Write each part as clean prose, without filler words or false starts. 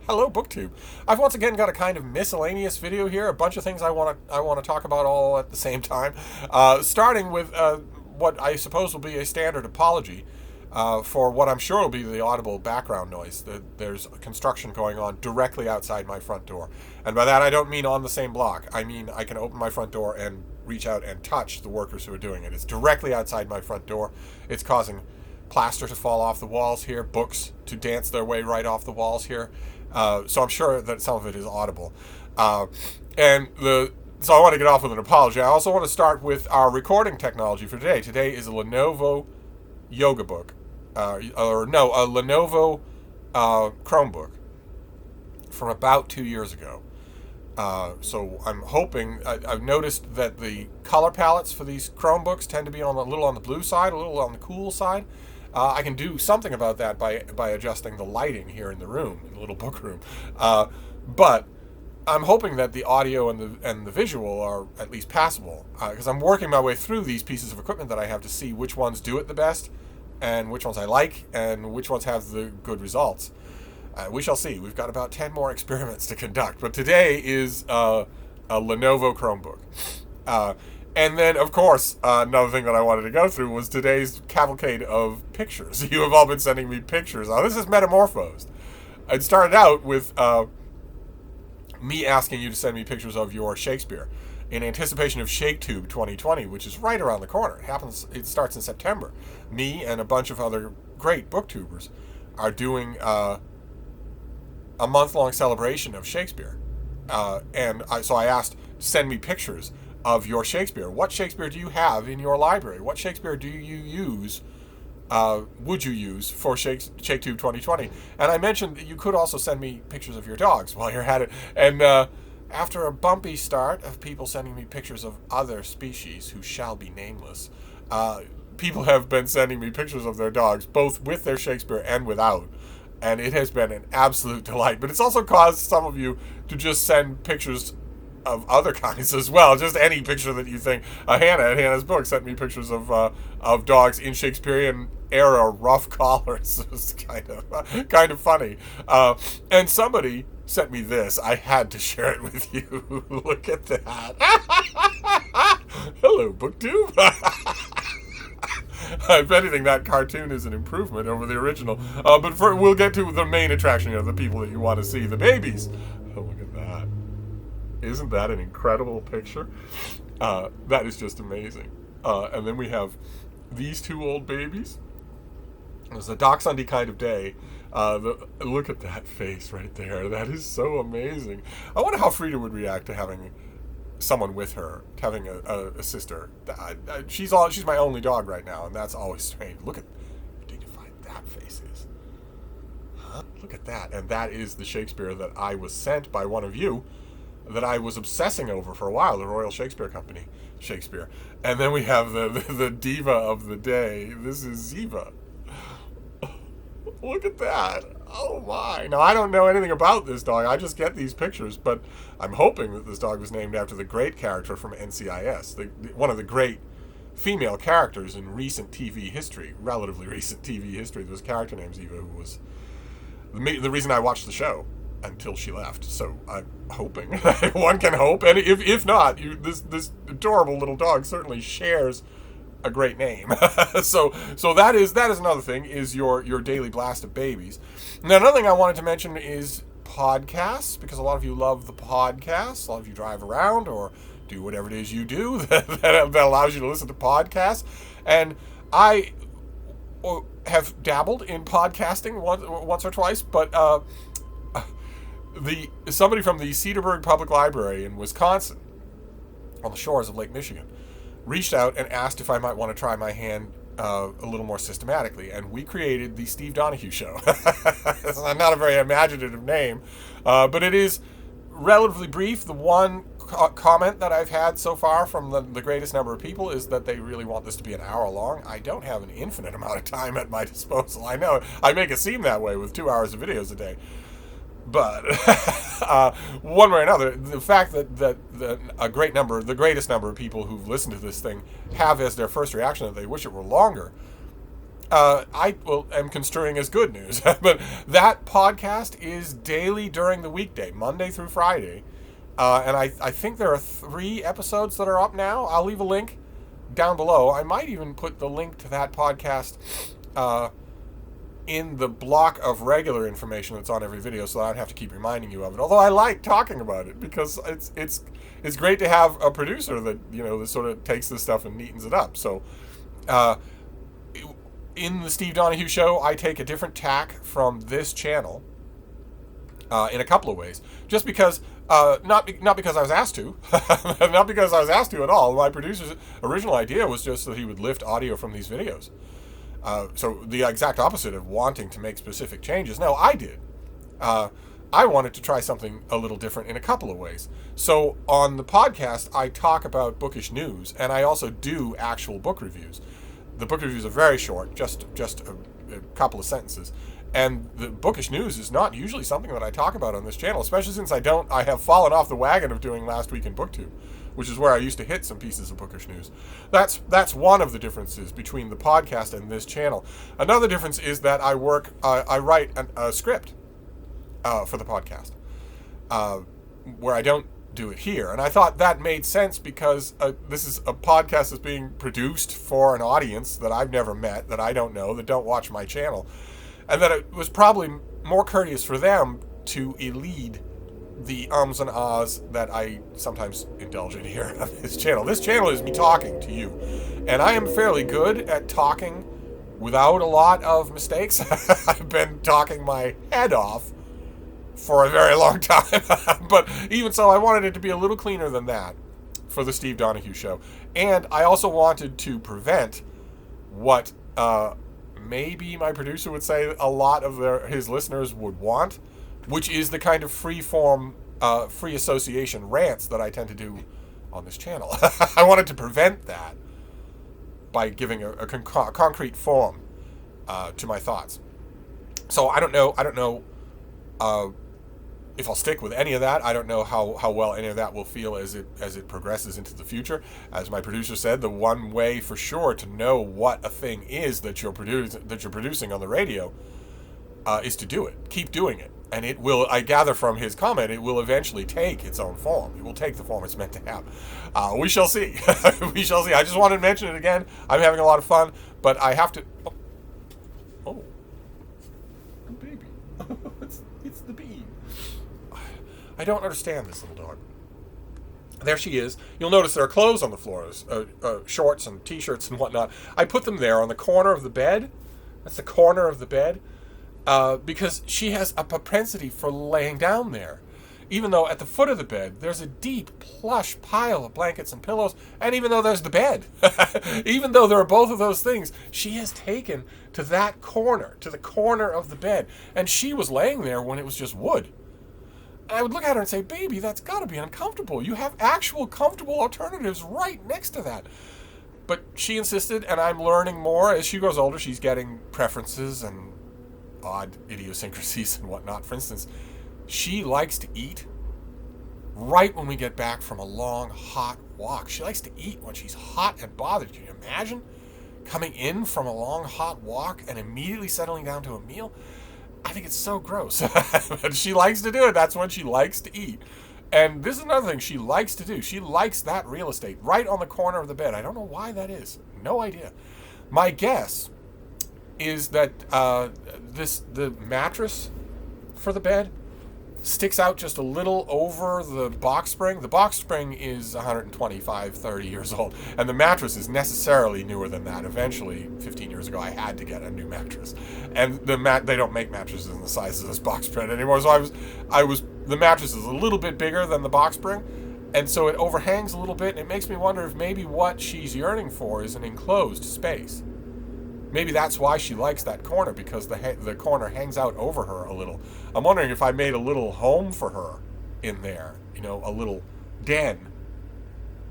Hello, BookTube. I've once again got a kind of miscellaneous video here, a bunch of things I want to talk about all at the same time. Starting with what I suppose will be a standard apology for what I'm sure will be the audible background noise. There's construction going on directly outside my front door. And by that I don't mean on the same block. I mean I can open my front door and reach out and touch the workers who are doing it. It's directly outside my front door. It's causing plaster to fall off the walls here, books to dance their way right off the walls here. So I'm sure that some of it is audible. So I want to get off with an apology. I also want to start with our recording technology for today. Today is a Lenovo yoga book. A Lenovo Chromebook from about 2 years ago. So I'm hoping, I've noticed that the color palettes for these Chromebooks tend to be a little on the blue side, a little on the cool side. I can do something about that by adjusting the lighting here in the room, in the little book room. But I'm hoping that the audio and the visual are at least passable, because I'm working my way through these pieces of equipment that I have to see which ones do it the best, and which ones I like, and which ones have the good results. We shall see. We've got about 10 more experiments to conduct, but today is a Lenovo Chromebook. And then, of course, another thing that I wanted to go through was today's cavalcade of pictures. You have all been sending me pictures. Now, this is metamorphosed. It started out with me asking you to send me pictures of your Shakespeare in anticipation of ShakeTube 2020, which is right around the corner. It starts in September. Me and a bunch of other great booktubers are doing a month-long celebration of Shakespeare. So I asked, send me pictures of your Shakespeare. What Shakespeare do you have in your library? What Shakespeare do you use, would you use for ShakeTube 2020? And I mentioned that you could also send me pictures of your dogs while you're at it. And after a bumpy start of people sending me pictures of other species who shall be nameless, people have been sending me pictures of their dogs, both with their Shakespeare and without. And it has been an absolute delight. But it's also caused some of you to just send pictures of other kinds as well. Just any picture that you think. Hannah at Hannah's Book sent me pictures of dogs in Shakespearean era rough collars. It's kind of funny. And somebody sent me this. I had to share it with you. Look at that. Hello, BookTube. If anything, that cartoon is an improvement over the original. But we'll get to the main attraction here, the people that you want to see, the babies. Oh, look at that. Isn't that an incredible picture? That is just amazing. And then we have these two old babies. It was a Dachshundy kind of day. Look at that face right there. That is so amazing. I wonder how Frida would react to having someone with her, having a sister. She's my only dog right now, and that's always strange. Look at how dignified that face is. Huh? Look at that. And that is the Shakespeare that I was sent by one of you, that I was obsessing over for a while, the Royal Shakespeare Company Shakespeare. And then we have the diva of the day. This is Ziva. Look at that. Oh my. Now, I don't know anything about this dog. I just get these pictures, but I'm hoping that this dog was named after the great character from NCIS, one of the great female characters in recent TV history, relatively recent TV history. There was a character named Ziva who was the reason I watched the show until she left. So I'm hoping. One can hope. And if not, this adorable little dog certainly shares a great name. so that is another thing, is your daily blast of babies. Now, another thing I wanted to mention is podcasts, because a lot of you love the podcasts. A lot of you drive around or do whatever it is you do that allows you to listen to podcasts. And I have dabbled in podcasting once or twice, but somebody from the Cedarburg Public Library in Wisconsin, on the shores of Lake Michigan, reached out and asked if I might want to try my hand a little more systematically, and we created the Steve Donoghue Show. It's not a very imaginative name, but it is relatively brief. The one comment that I've had so far from the greatest number of people is that they really want this to be an hour long. I don't have an infinite amount of time at my disposal. I know I make it seem that way with 2 hours of videos a day. But one way or another, the fact that the greatest number of people who've listened to this thing have as their first reaction that they wish it were longer, am construing as good news. But that podcast is daily during the weekday, Monday through Friday. And I think there are 3 episodes that are up now. I'll leave a link down below. I might even put the link to that podcast in the block of regular information that's on every video, so I don't have to keep reminding you of it. Although I like talking about it because it's great to have a producer that that sort of takes this stuff and neatens it up. So in the Steve Donoghue Show, I take a different tack from this channel in a couple of ways. Just because, not because I was asked to, not because I was asked to at all. My producer's original idea was just that he would lift audio from these videos. So the exact opposite of wanting to make specific changes. No, I did. I wanted to try something a little different in a couple of ways. So on the podcast, I talk about bookish news, and I also do actual book reviews. The book reviews are very short, just a couple of sentences. And the bookish news is not usually something that I talk about on this channel, especially since I have fallen off the wagon of doing Last Week in BookTube, which is where I used to hit some pieces of bookish news. That's one of the differences between the podcast and this channel. Another difference is that I write a script for the podcast, where I don't do it here. And I thought that made sense because this is a podcast that's being produced for an audience that I've never met, that I don't know, that don't watch my channel. And that it was probably more courteous for them to elide the ums and ahs that I sometimes indulge in here on this channel. This channel is me talking to you. And I am fairly good at talking without a lot of mistakes. I've been talking my head off for a very long time. But even so, I wanted it to be a little cleaner than that for the Steve Donoghue Show. And I also wanted to prevent what maybe my producer would say a lot of his listeners would want, which is the kind of free-form, free association rants that I tend to do on this channel. I wanted to prevent that by giving a concrete form to my thoughts. So I don't know if I'll stick with any of that. I don't know how well any of that will feel as it progresses into the future. As my producer said, the one way for sure to know what a thing is that you're producing on the radio is to do it. Keep doing it. And it will, I gather from his comment, it will eventually take its own form. It will take the form it's meant to have. We shall see. We shall see. I just wanted to mention it again. I'm having a lot of fun, but I have to... Oh. Baby. It's the bee. I don't understand this little dog. There she is. You'll notice there are clothes on the floors, shorts and t-shirts and whatnot. I put them there on the corner of the bed. That's the corner of the bed. Because she has a propensity for laying down there. Even though at the foot of the bed, there's a deep, plush pile of blankets and pillows. And even though there's the bed, even though there are both of those things, she has taken to that corner, to the corner of the bed. And she was laying there when it was just wood. And I would look at her and say, baby, that's got to be uncomfortable. You have actual comfortable alternatives right next to that. But she insisted, and I'm learning more. As she grows older, she's getting preferences and odd idiosyncrasies and whatnot. For instance, she likes to eat right when we get back from a long, hot walk. She likes to eat when she's hot and bothered. Can you imagine coming in from a long, hot walk and immediately settling down to a meal? I think it's so gross. But she likes to do it. That's when she likes to eat. And this is another thing she likes to do. She likes that real estate right on the corner of the bed. I don't know why that is. No idea. My guess is that the mattress for the bed sticks out just a little over the box spring. The box spring is 125, 30 years old, and the mattress is necessarily newer than that. Eventually, 15 years ago, I had to get a new mattress, and they don't make mattresses in the size of this box spring anymore. So the mattress is a little bit bigger than the box spring, and so it overhangs a little bit, and it makes me wonder if maybe what she's yearning for is an enclosed space. Maybe that's why she likes that corner, because the corner hangs out over her a little. I'm wondering if I made a little home for her in there, a little den.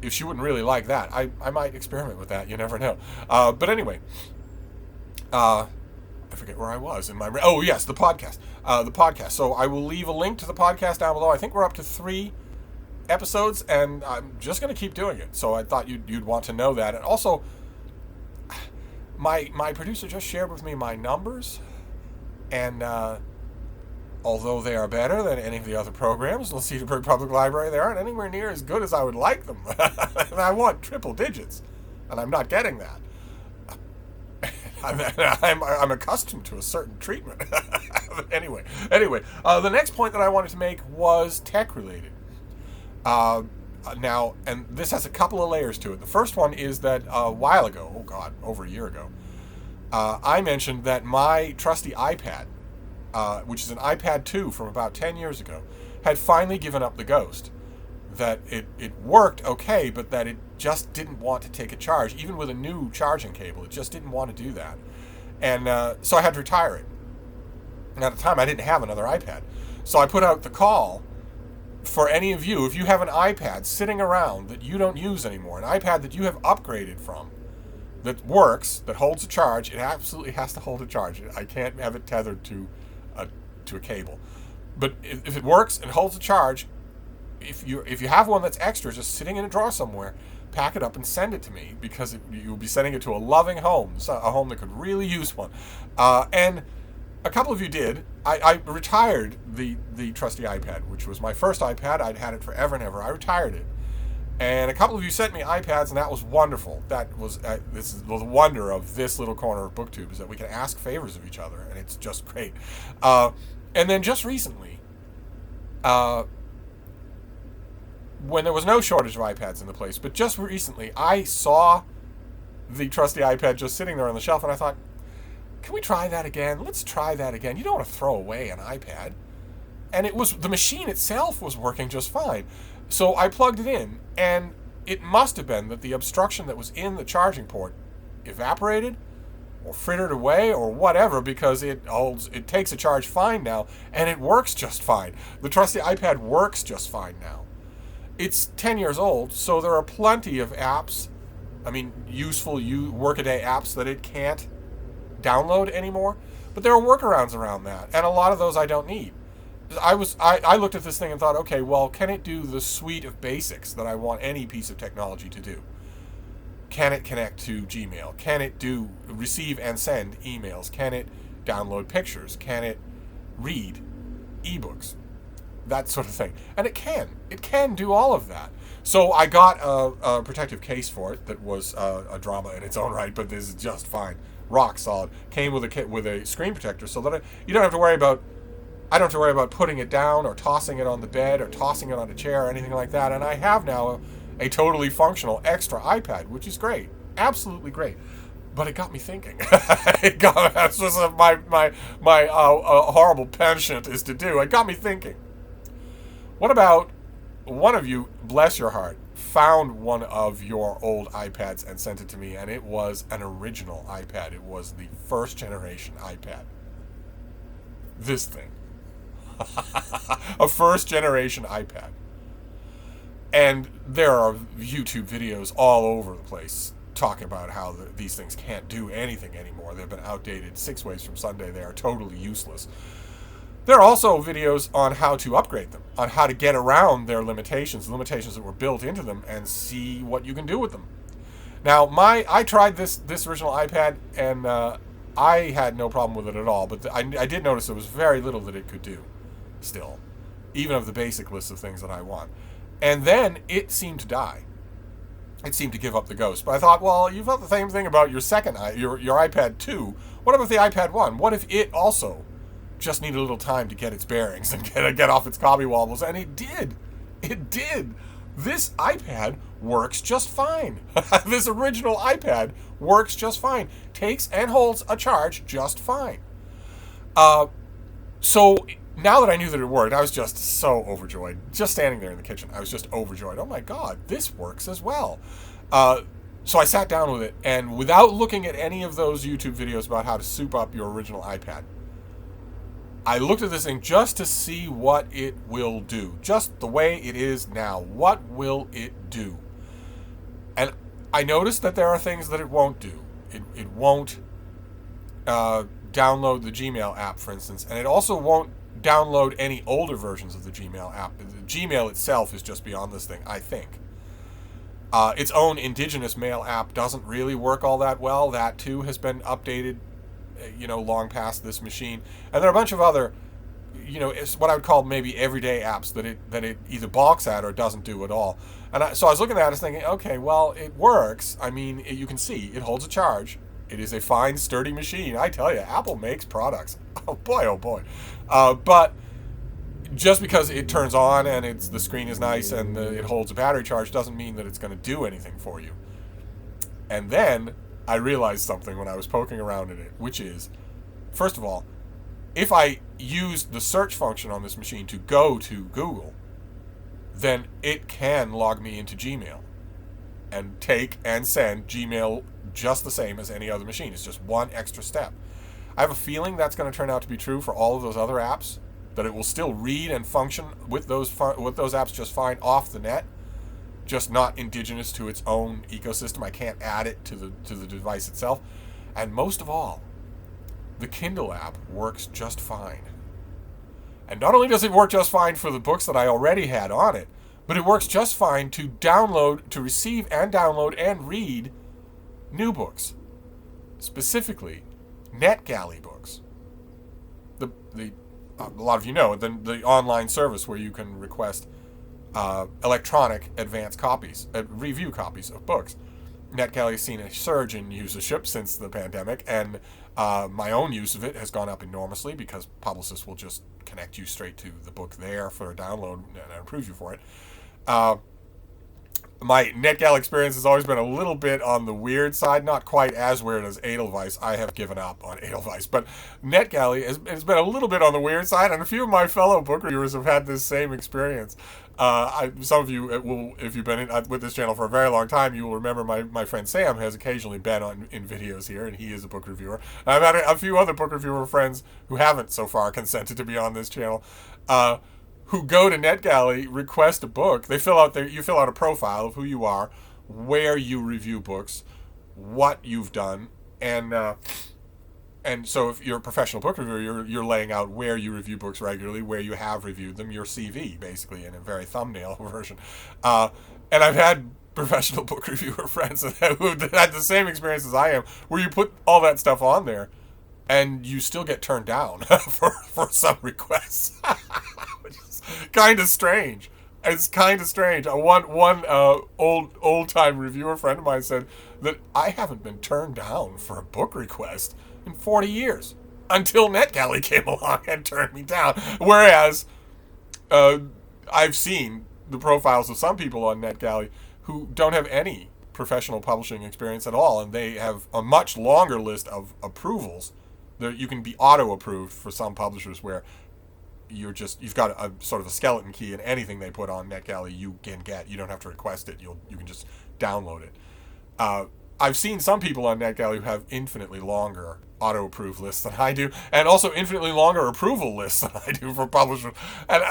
If she wouldn't really like that, I might experiment with that. You never know. But anyway, I forget where I was in my... Oh, yes, the podcast. The podcast. So I will leave a link to the podcast down below. I think we're up to 3 episodes, and I'm just going to keep doing it. So I thought you'd want to know that. And also... My producer just shared with me my numbers, and although they are better than any of the other programs in the Cedarburg Public Library, they aren't anywhere near as good as I would like them. And I want triple digits, and I'm not getting that. I'm accustomed to a certain treatment. anyway, the next point that I wanted to make was tech related. Now, and this has a couple of layers to it. The first one is that a while ago, oh God, over a year ago, I mentioned that my trusty iPad, which is an iPad 2 from about 10 years ago, had finally given up the ghost. That it worked okay, but that it just didn't want to take a charge. Even with a new charging cable, it just didn't want to do that. And so I had to retire it. And at the time, I didn't have another iPad. So I put out the call for any of you, if you have an iPad sitting around that you don't use anymore, an iPad that you have upgraded from, that works, that holds a charge, it absolutely has to hold a charge. I can't have it tethered to a cable. But if it works and holds a charge, if you have one that's extra, just sitting in a drawer somewhere, pack it up and send it to me, because you'll be sending it to a loving home, a home that could really use one. And a couple of you did. I retired the trusty iPad, which was my first iPad. I'd had it forever and ever. I retired it. And a couple of you sent me iPads, and that was wonderful. That was this is the wonder of this little corner of BookTube, is that we can ask favors of each other, and it's just great. And then just recently, when there was no shortage of iPads in the place, but just recently, I saw the trusty iPad just sitting there on the shelf, and I thought, can we try that again? Let's try that again. You don't want to throw away an iPad. And the machine itself was working just fine. So I plugged it in, and it must have been that the obstruction that was in the charging port evaporated or frittered away or whatever, because it takes a charge fine now, and it works just fine. The trusty iPad works just fine now. It's 10 years old, so there are plenty of apps, useful workaday apps that it can't download anymore, but there are workarounds around that, and a lot of those I don't need. I looked at this thing and thought, okay, well, can it do the suite of basics that I want any piece of technology to do? Can it connect to Gmail? Can it receive and send emails? Can it download pictures? Can it read ebooks? That sort of thing. And it can do all of that. So I got a protective case for it that was a drama in its own right, but this is just fine. Rock solid. Came with a screen protector, so that you don't have to worry about. I don't have to worry about putting it down or tossing it on the bed or tossing it on a chair or anything like that. And I have now a totally functional extra iPad, which is great, absolutely great. But it got me thinking. That's just my horrible penchant is to do. It got me thinking. What about one of you, bless your heart, found one of your old iPads and sent it to me, and it was an original iPad. It was the first generation iPad. This thing. A first generation iPad. And there are YouTube videos all over the place talking about how these things can't do anything anymore. They've been outdated 6 ways from Sunday. They are totally useless. There are also videos on how to upgrade them, on how to get around their limitations, the limitations that were built into them, and see what you can do with them. Now, I tried this original iPad, and I had no problem with it at all, but I did notice there was very little that it could do still, even of the basic list of things that I want. And then it seemed to die. It seemed to give up the ghost. But I thought, well, you felt the same thing about your your iPad 2. What about the iPad 1? What if it also just needed a little time to get its bearings and get off its cobby wobbles? And it did. It did. This iPad works just fine. This original iPad works just fine. Takes and holds a charge just fine. So now that I knew that it worked, I was just so overjoyed. Just standing there in the kitchen, I was just overjoyed. Oh my God, this works as well. So I sat down with it, and without looking at any of those YouTube videos about how to soup up your original iPad, I looked at this thing just to see what it will do. Just the way it is now. What will it do? And I noticed that there are things that it won't do. It won't download the Gmail app, for instance, and it also won't download any older versions of the Gmail app. The Gmail itself is just beyond this thing, I think. Its own indigenous mail app doesn't really work all that well. That too has been updated, long past this machine. And there are a bunch of other, it's what I would call maybe everyday apps that it either balks at or doesn't do at all. And so I was looking at it thinking, okay, well, it works. I mean, you can see it holds a charge. It is a fine, sturdy machine. I tell you, Apple makes products. Oh boy, oh boy. But just because it turns on and the screen is nice and it holds a battery charge doesn't mean that it's going to do anything for you. And then I realized something when I was poking around in it, which is, first of all, if I use the search function on this machine to go to Google, then it can log me into Gmail and take and send Gmail just the same as any other machine. It's just one extra step. I have a feeling that's going to turn out to be true for all of those other apps, that it will still read and function with those apps just fine off the net, just not indigenous to its own ecosystem. I can't add it to the device itself. And most of all, the Kindle app works just fine. And not only does it work just fine for the books that I already had on it, but it works just fine to receive and download and read new books. Specifically, NetGalley books. A lot of you know, the online service where you can request electronic advanced copies, review copies of books. NetGalley has seen a surge in usership since the pandemic, and my own use of it has gone up enormously because publicists will just connect you straight to the book there for a download and approve you for it. My NetGalley experience has always been a little bit on the weird side, not quite as weird as Edelweiss. I have given up on Edelweiss, but NetGalley has been a little bit on the weird side, and a few of my fellow book reviewers have had this same experience. Some of you will, if you've been with this channel for a very long time, you will remember my friend Sam has occasionally been in videos here, and he is a book reviewer. I've had a few other book reviewer friends who haven't so far consented to be on this channel, who go to NetGalley, request a book. You fill out a profile of who you are, where you review books, what you've done, and so if you're a professional book reviewer, you're laying out where you review books regularly, where you have reviewed them, your CV basically in a very thumbnail version. And I've had professional book reviewer friends who had the same experience as I am, where you put all that stuff on there, and you still get turned down for some requests. Which is kind of strange. It's kind of strange. One old time reviewer friend of mine said that I haven't been turned down for a book request in 40 years until NetGalley came along and turned me down. Whereas I've seen the profiles of some people on NetGalley who don't have any professional publishing experience at all, and they have a much longer list of approvals. You can be auto-approved for some publishers where you've got a sort of a skeleton key, and anything they put on NetGalley you can get. You don't have to request it. You can just download it. I've seen some people on NetGalley who have infinitely longer auto-approve lists than I do, and also infinitely longer approval lists than I do for publishers, and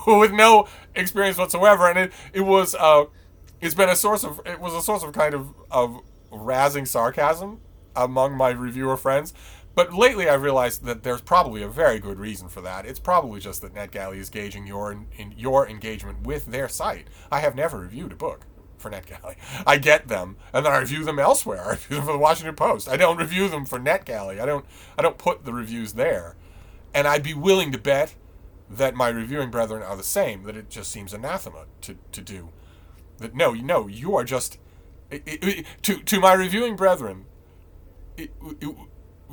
with no experience whatsoever. And it was a source of kind of razzing sarcasm among my reviewer friends. But lately I've realized that there's probably a very good reason for that. It's probably just that NetGalley is gauging your engagement with their site. I have never reviewed a book for NetGalley. I get them, and then I review them elsewhere. I review them for the Washington Post. I don't review them for NetGalley. I don't put the reviews there. And I'd be willing to bet that my reviewing brethren are the same, that it just seems anathema to do. That no, you are just... To my reviewing brethren,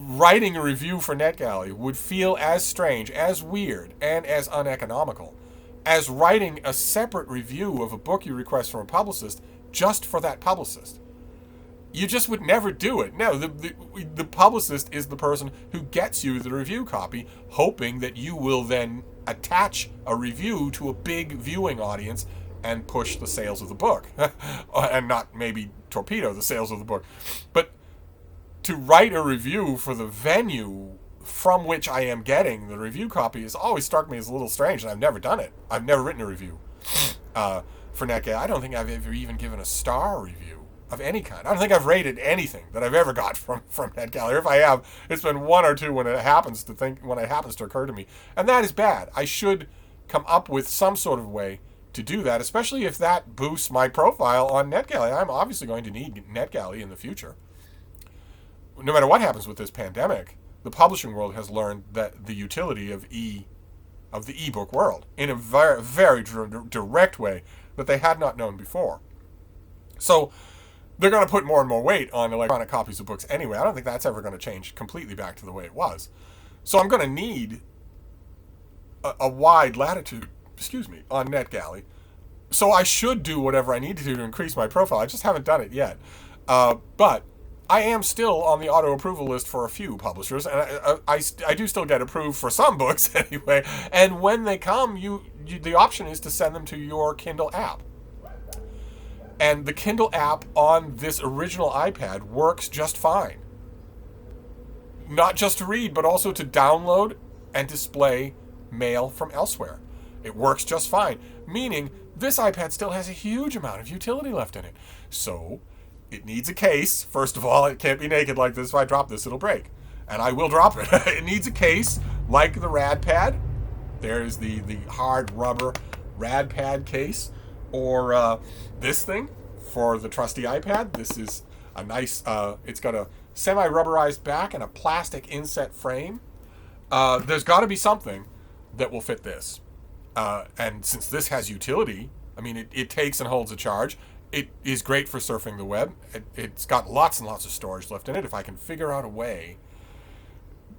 writing a review for NetGalley would feel as strange, as weird, and as uneconomical as writing a separate review of a book you request from a publicist just for that publicist. You just would never do it. No, the publicist is the person who gets you the review copy, hoping that you will then attach a review to a big viewing audience and push the sales of the book. And not maybe torpedo the sales of the book. But to write a review for the venue from which I am getting the review copy has always struck me as a little strange, and I've never done it. I've never written a review for NetGalley. I don't think I've ever even given a star review of any kind. I don't think I've rated anything that I've ever got from NetGalley. If I have, it's been one or two when it happens to occur to me, and that is bad. I should come up with some sort of way to do that, especially if that boosts my profile on NetGalley. I'm obviously going to need NetGalley in the future. No matter what happens with this pandemic, the publishing world has learned that the utility of the ebook world in a very, very direct way that they had not known before. So they're going to put more and more weight on electronic copies of books anyway. I don't think that's ever going to change completely back to the way it was. So I'm going to need a wide latitude, on NetGalley. So I should do whatever I need to do to increase my profile. I just haven't done it yet. But I am still on the auto approval list for a few publishers, and I do still get approved for some books anyway. And when they come, the option is to send them to your Kindle app. And the Kindle app on this original iPad works just fine. Not just to read, but also to download and display mail from elsewhere. It works just fine, meaning this iPad still has a huge amount of utility left in it. So it needs a case. First of all, it can't be naked like this. If I drop this, it'll break. And I will drop it. It needs a case like the RadPad. There's the hard rubber RadPad case. Or this thing for the trusty iPad. This is a nice, it's got a semi-rubberized back and a plastic inset frame. There's got to be something that will fit this. And since this has utility, I mean, it takes and holds a charge. It is great for surfing the web. It's got lots and lots of storage left in it. If I can figure out a way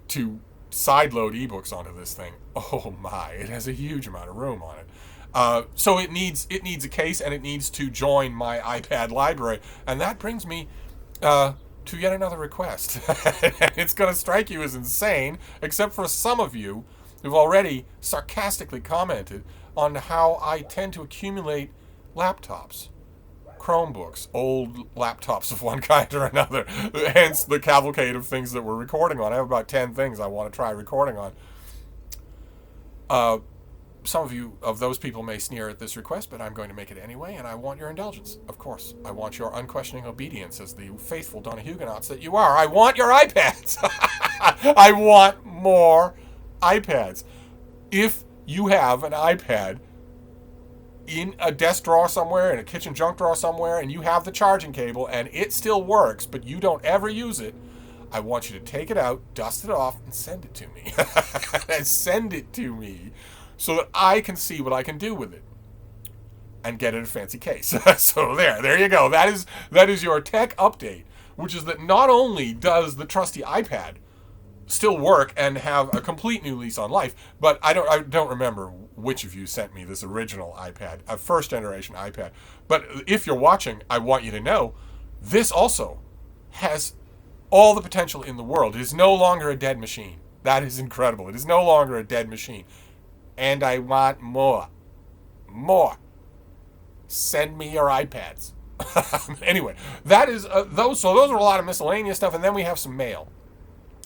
to sideload ebooks onto this thing, oh my, it has a huge amount of room on it. So it needs a case, and it needs to join my iPad library. And that brings me to yet another request. It's going to strike you as insane, except for some of you who've already sarcastically commented on how I tend to accumulate laptops. Chromebooks, old laptops of one kind or another. Hence the cavalcade of things that we're recording on. I have about 10 things I want to try recording on. Some of those people may sneer at this request, but I'm going to make it anyway, and I want your indulgence, of course. I want your unquestioning obedience as the faithful Donohugenauts that you are. I want your iPads. I want more iPads. If you have an iPad in a desk drawer somewhere, in a kitchen junk drawer somewhere, and you have the charging cable, and it still works, but you don't ever use it, I want you to take it out, dust it off, and send it to me. And send it to me so that I can see what I can do with it and get it in a fancy case. So there you go. That is your tech update, which is that not only does the trusty iPad still work and have a complete new lease on life, but I don't remember which of you sent me this original iPad, a first generation iPad. But if you're watching, I want you to know this also has all the potential in the world. It is no longer a dead machine. That is incredible. It is no longer a dead machine. And I want more. More. Send me your iPads. Anyway, that is those are a lot of miscellaneous stuff, and then we have some mail.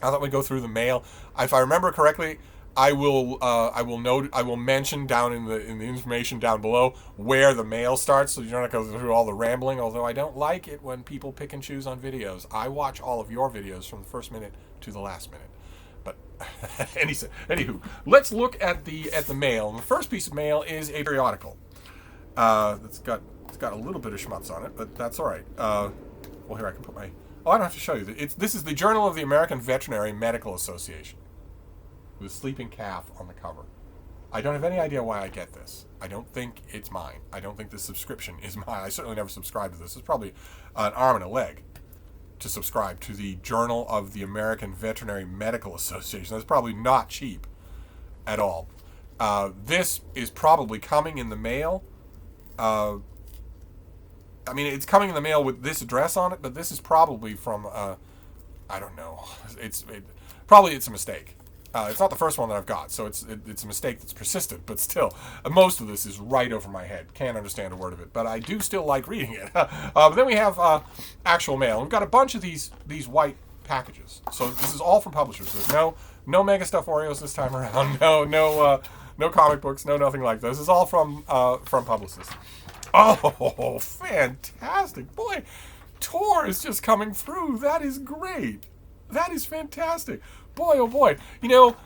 I thought we'd go through the mail. If I remember correctly, I will mention down in the information down below where the mail starts, so you don't have to go through all the rambling. Although I don't like it when people pick and choose on videos. I watch all of your videos from the first minute to the last minute. But anywho, let's look at the mail. And the first piece of mail is a periodical. It's got a little bit of schmutz on it, but that's all right. Well, here I can put my. Oh, I don't have to show you. This is the Journal of the American Veterinary Medical Association, with a sleeping calf on the cover. I don't have any idea why I get this. I don't think it's mine. I don't think this subscription is mine. I certainly never subscribed to this. It's probably an arm and a leg to subscribe to the Journal of the American Veterinary Medical Association. That's probably not cheap at all. This is probably coming in the mail. I mean, it's coming in the mail with this address on it, but this is probably from, I don't know. Probably it's a mistake. It's not the first one that I've got, so it's a mistake that's persistent, but still, most of this is right over my head. Can't understand a word of it, but I do still like reading it. But then we have actual mail. We've got a bunch of these white packages. So this is all from publishers. There's no Mega Stuff Oreos this time around. No comic books. No nothing like this. This is all from publicists. Oh, fantastic. Boy, Tor is just coming through. That is great. That is fantastic. Boy, oh boy. You know,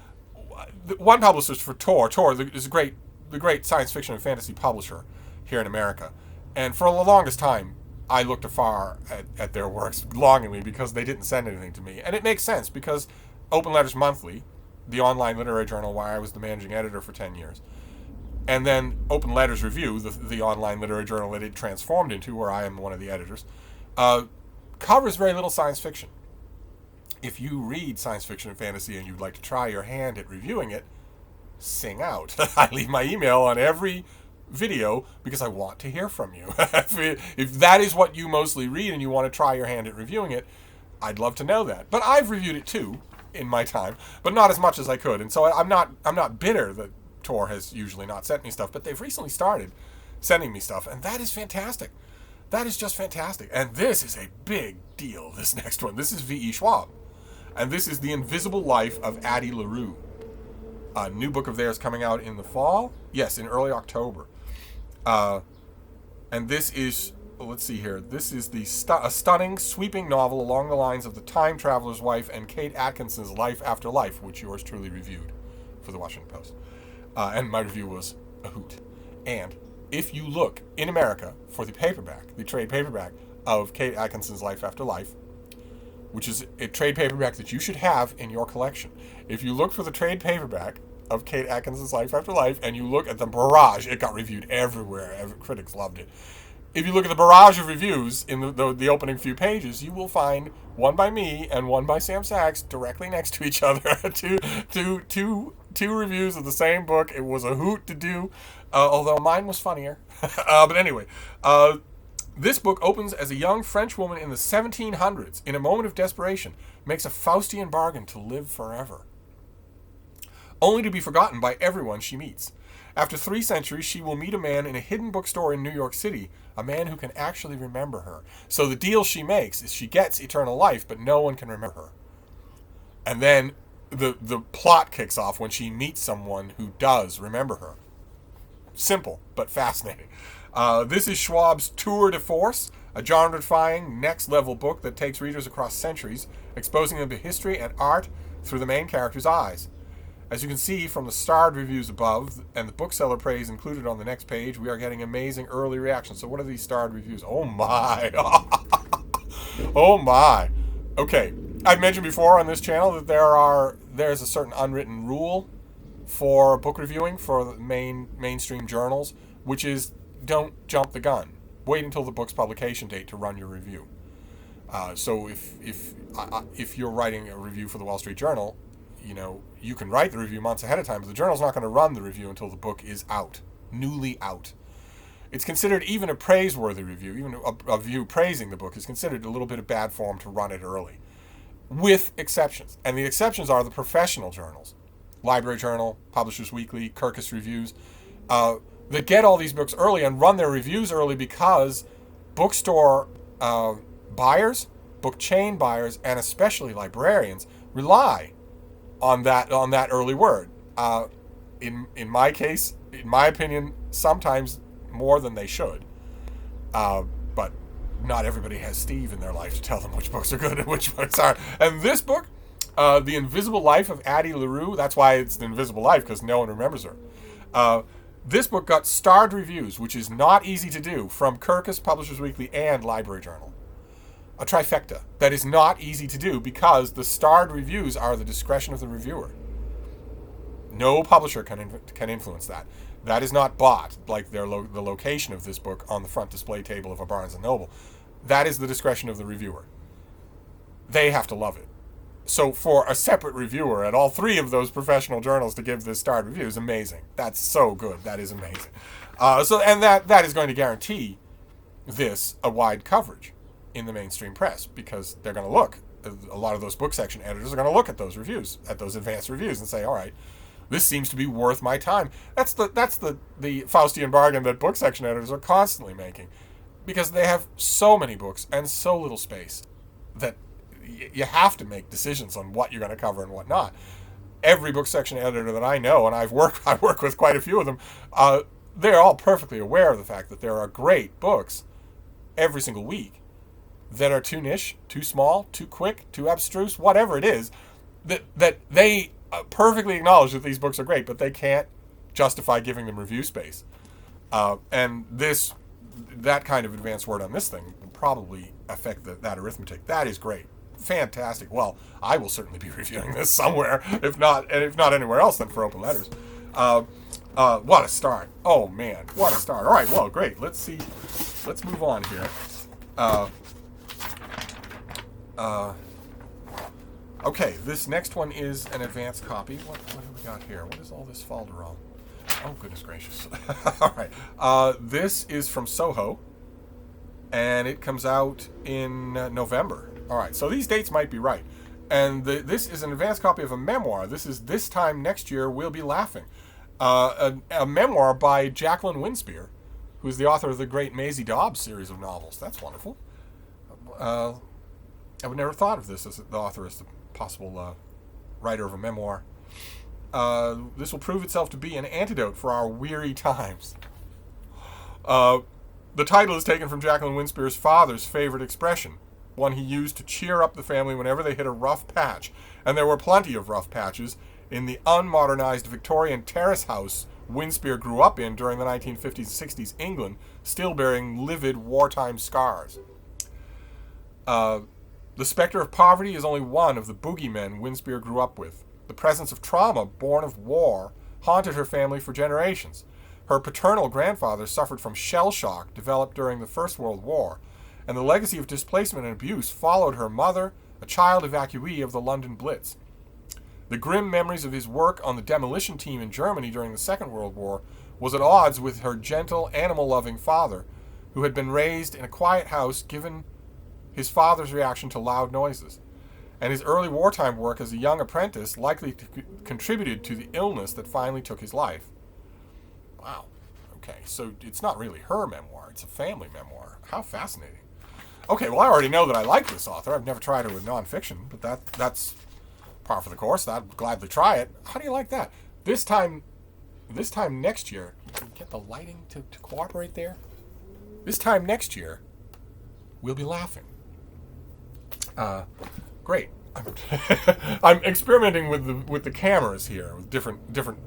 one publicist for Tor is a great the great science fiction and fantasy publisher here in America. And for the longest time, I looked afar at their works longingly because they didn't send anything to me. And it makes sense because Open Letters Monthly, the online literary journal where I was the managing editor for 10 years, and then Open Letters Review, the online literary journal that it transformed into, where I am one of the editors, covers very little science fiction. If you read science fiction and fantasy and you'd like to try your hand at reviewing it, sing out. I leave my email on every video because I want to hear from you. If that is what you mostly read and you want to try your hand at reviewing it, I'd love to know that. But I've reviewed it too in my time, but not as much as I could. And so I'm not bitter that Tor has usually not sent me stuff, but they've recently started sending me stuff, and that is fantastic. That is just fantastic. And this is a big deal, this next one. This is V.E. Schwab. And this is The Invisible Life of Addie LaRue. A new book of theirs coming out in the fall? Yes, in early October. And this is, let's see here, this is a stunning, sweeping novel along the lines of The Time Traveler's Wife and Kate Atkinson's Life After Life, which yours truly reviewed for the Washington Post. And my review was a hoot. And if you look in America for the paperback, the trade paperback of Kate Atkinson's Life After Life, which is a trade paperback that you should have in your collection. If you look for the trade paperback of Kate Atkinson's Life After Life and you look at the barrage, it got reviewed everywhere. Critics loved it. If you look at the barrage of reviews in the opening few pages, you will find one by me and one by Sam Sachs directly next to each other. two reviews of the same book. It was a hoot to do, although mine was funnier. But anyway, this book opens as a young French woman in the 1700s, in a moment of desperation, makes a Faustian bargain to live forever, only to be forgotten by everyone she meets. After 3 centuries, she will meet a man in a hidden bookstore in New York City, a man who can actually remember her. So the deal she makes is she gets eternal life, but no one can remember her. And then the plot kicks off when she meets someone who does remember her. Simple, but fascinating. This is Schwab's tour de force, a genre-defying, next-level book that takes readers across centuries, exposing them to history and art through the main character's eyes. As you can see from the starred reviews above and the bookseller praise included on the next page, we are getting amazing early reactions. So what are these starred reviews? Oh my! Oh my! Okay, I've mentioned before on this channel that there's a certain unwritten rule for book reviewing for the mainstream journals, which is don't jump the gun. Wait until the book's publication date to run your review. So if you're writing a review for the Wall Street Journal, you can write the review months ahead of time, but the journal's not going to run the review until the book is out, newly out. It's considered even a praiseworthy review, even a review praising the book is considered a little bit of bad form to run it early, with exceptions. And the exceptions are the professional journals, Library Journal, Publishers Weekly, Kirkus Reviews, that get all these books early and run their reviews early because bookstore buyers, book chain buyers, and especially librarians rely on that early word. In my case, in my opinion, sometimes more than they should. But not everybody has Steve in their life to tell them which books are good and which books aren't. And this book, The Invisible Life of Addie LaRue, that's why it's The Invisible Life, because no one remembers her. This book got starred reviews, which is not easy to do, from Kirkus, Publishers Weekly, and Library Journal. A trifecta that is not easy to do because the starred reviews are the discretion of the reviewer. No publisher can influence that. That is not bought, like the location of this book on the front display table of a Barnes & Noble. That is the discretion of the reviewer. They have to love it. So for a separate reviewer at all 3 of those professional journals to give this starred review is amazing. That's so good. That is amazing. And that is going to guarantee this a wide coverage in the mainstream press, because they're going to look, a lot of those book section editors are going to look at those reviews, at those advanced reviews, and say, all right, this seems to be worth my time. That's the Faustian bargain that book section editors are constantly making, because they have so many books and so little space that you have to make decisions on what you're going to cover and what not. Every book section editor that I know, and I work with quite a few of them, they're all perfectly aware of the fact that there are great books every single week that are too niche, too small, too quick, too abstruse, whatever it is, that they perfectly acknowledge that these books are great, but they can't justify giving them review space. And that kind of advanced word on this thing will probably affect that arithmetic. That is great. Fantastic. Well, I will certainly be reviewing this somewhere, if not anywhere else than for Open Letters. What a start. Oh, man. What a start. All right, well, great. Let's see. Let's move on here. Okay, this next one is an advanced copy. What have we got here? What is all this folderol? Oh, goodness gracious. All right. This is from Soho, and it comes out in November. All right, so these dates might be right. And this is an advanced copy of a memoir. This is This Time Next Year We'll Be Laughing. A memoir by Jacqueline Winspear, who's the author of the great Maisie Dobbs series of novels. That's wonderful. I would never thought of this as the author as the possible writer of a memoir. This will prove itself to be an antidote for our weary times. The title is taken from Jacqueline Winspear's father's favorite expression, one he used to cheer up the family whenever they hit a rough patch. And there were plenty of rough patches in the unmodernized Victorian terrace house Winspear grew up in during the 1950s and 60s England, still bearing livid wartime scars. The specter of poverty is only one of the boogeymen Winspear grew up with. The presence of trauma born of war haunted her family for generations. Her paternal grandfather suffered from shell shock developed during the First World War, and the legacy of displacement and abuse followed her mother, a child evacuee of the London Blitz. The grim memories of his work on the demolition team in Germany during the Second World War was at odds with her gentle, animal-loving father, who had been raised in a quiet house given his father's reaction to loud noises. And his early wartime work as a young apprentice likely contributed to the illness that finally took his life. Wow. Okay, so it's not really her memoir, it's a family memoir. How fascinating. Okay, well, I already know that I like this author. I've never tried her with nonfiction, but that's par for the course. I'd gladly try it. How do you like that? This time next year, can you get the lighting to cooperate there? This time next year, we'll be laughing. Great. I'm experimenting with the cameras here, with different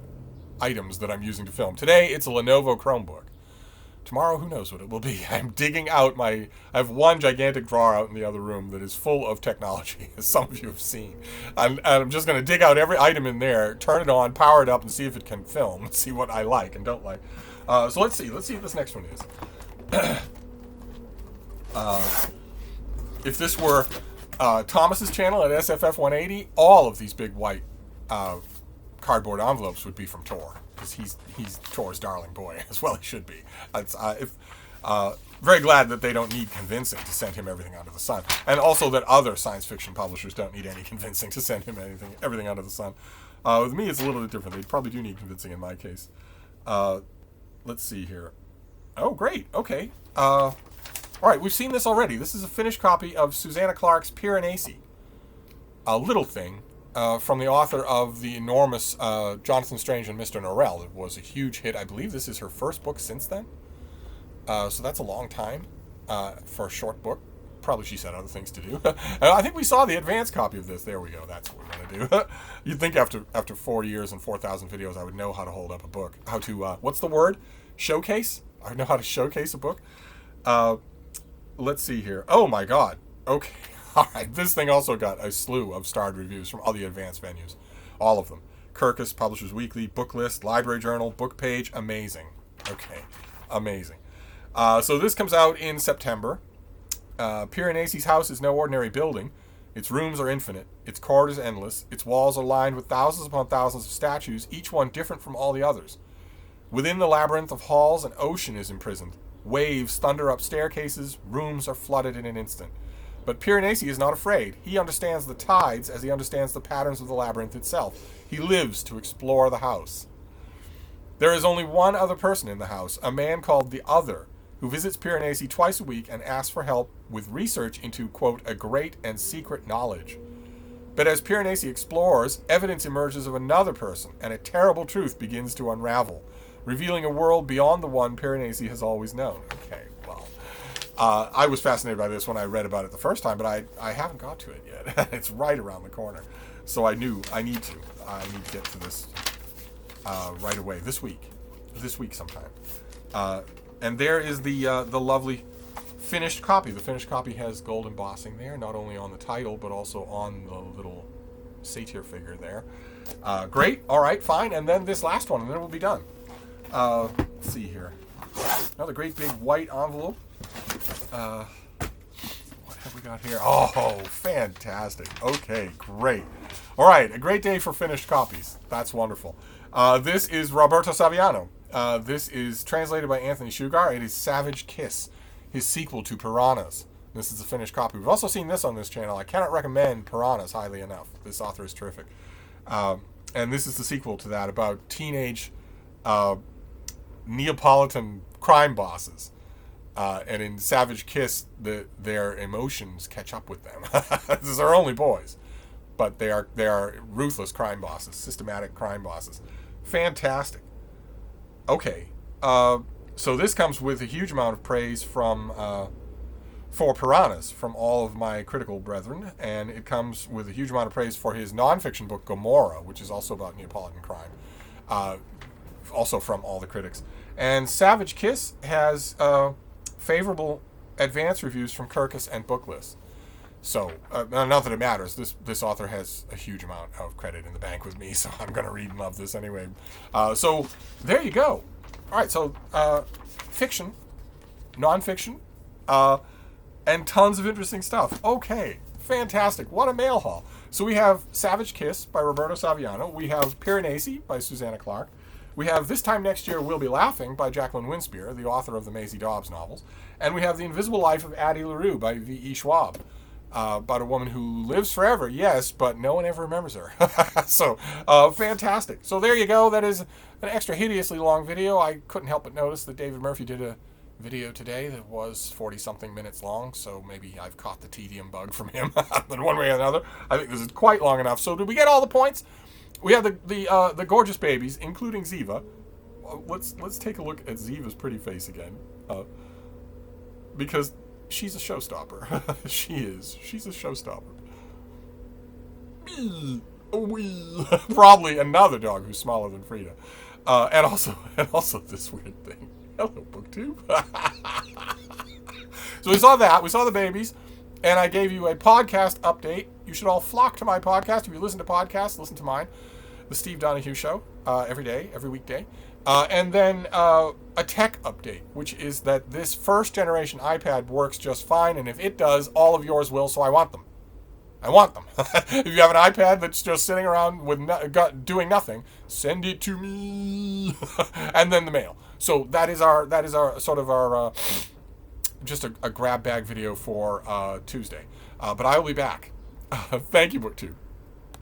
items that I'm using to film. Today, it's a Lenovo Chromebook. Tomorrow, who knows what it will be. I'm digging out I have one gigantic drawer out in the other room that is full of technology, as some of you have seen. I'm just going to dig out every item in there, turn it on, power it up, and see if it can film, see what I like and don't like. So let's see what this next one is. If this were Thomas's channel at SFF 180, all of these big white cardboard envelopes would be from Tor, because he's Tor's darling boy, as well he should be. Very glad that they don't need convincing to send him everything under the sun, and also that other science fiction publishers don't need any convincing to send him everything under the sun. With me, it's a little bit different. They probably do need convincing in my case. Let's see here. Oh, great. Okay. All right, we've seen this already. This is a finished copy of Susanna Clarke's Piranesi, a little thing from the author of the enormous Jonathan Strange and Mr. Norrell. It was a huge hit. I believe this is her first book since then. So that's a long time for a short book. Probably she's had other things to do. I think we saw the advanced copy of this. There we go. That's what we're going to do. You'd think after 4 years and 4,000 videos, I would know how to hold up a book. How to, what's the word? Showcase? I know how to showcase a book. Let's see here. Oh my God. Okay. All right. This thing also got a slew of starred reviews from all the advanced venues. All of them. Kirkus, Publishers Weekly, Book List, Library Journal, Book Page. Amazing. Okay. Amazing. So this comes out in September. Piranesi's house is no ordinary building. Its rooms are infinite. Its corridors endless. Its walls are lined with thousands upon thousands of statues, each one different from all the others. Within the labyrinth of halls, an ocean is imprisoned. Waves thunder up staircases. Rooms are flooded in an instant. But Piranesi is not afraid. He understands the tides as he understands the patterns of the labyrinth itself. He lives to explore the house. There is only one other person in the house, a man called the Other, who visits Piranesi twice a week and asks for help with research into, quote, a great and secret knowledge. But as Piranesi explores, evidence emerges of another person, and a terrible truth begins to unravel, revealing a world beyond the one Piranesi has always known. Okay, well, I was fascinated by this when I read about it the first time, but I haven't got to it yet. It's right around the corner. So I knew I need to get to this right away this week sometime. And there is the lovely finished copy. The finished copy has gold embossing there, not only on the title but also on the little satyr figure there. Great. All right, fine. And then this last one, and then we'll be done. Let's see here. Another great big white envelope. What have we got here? Oh, fantastic. Okay, great. All right, a great day for finished copies. That's wonderful. This is Roberto Saviano. This is translated by Anthony Sugar. It is Savage Kiss, his sequel to Piranhas. This is a finished copy. We've also seen this on this channel. I cannot recommend Piranhas highly enough. This author is terrific. And this is the sequel to that, about teenage Neapolitan crime bosses. And in Savage Kiss, their emotions catch up with them. These are only boys, but they are ruthless crime bosses, systematic crime bosses. Fantastic. Okay, so this comes with a huge amount of praise for Piranhas from all of my critical brethren, and it comes with a huge amount of praise for his nonfiction book Gomorrah, which is also about Neapolitan crime, also from all the critics. And Savage Kiss has favorable advance reviews from Kirkus and Booklist. So, not that it matters. This author has a huge amount of credit in the bank with me, so I'm going to read and love this anyway. So, there you go. All right, so fiction, nonfiction, and tons of interesting stuff. Okay, fantastic. What a mail haul. So we have Savage Kiss by Roberto Saviano. We have Piranesi by Susanna Clark. We have This Time Next Year We'll Be Laughing by Jacqueline Winspear, the author of the Maisie Dobbs novels. And we have The Invisible Life of Addie LaRue by V.E. Schwab. About a woman who lives forever, yes, but no one ever remembers her. So, fantastic. So there you go. That is an extra hideously long video. I couldn't help but notice that David Murphy did a video today that was 40-something minutes long, so maybe I've caught the tedium bug from him in one way or another. I think this is quite long enough. So did we get all the points? We have the gorgeous babies, including Ziva. Let's take a look at Ziva's pretty face again, because she's a showstopper. She's a showstopper. Probably another dog who's smaller than Frida. And also this weird thing. Hello, BookTube. So we saw that. We saw the babies. And I gave you a podcast update. You should all flock to my podcast. If you listen to podcasts, listen to mine. The Steve Donoghue Show. Every day, every weekday. And then a tech update, which is that this first generation iPad works just fine, and if it does, all of yours will, so I want them. If you have an iPad that's just sitting around with doing nothing, send it to me. And then the mail. So that is our sort of our just a grab bag video for Tuesday. But I will be back. Thank you, BookTube.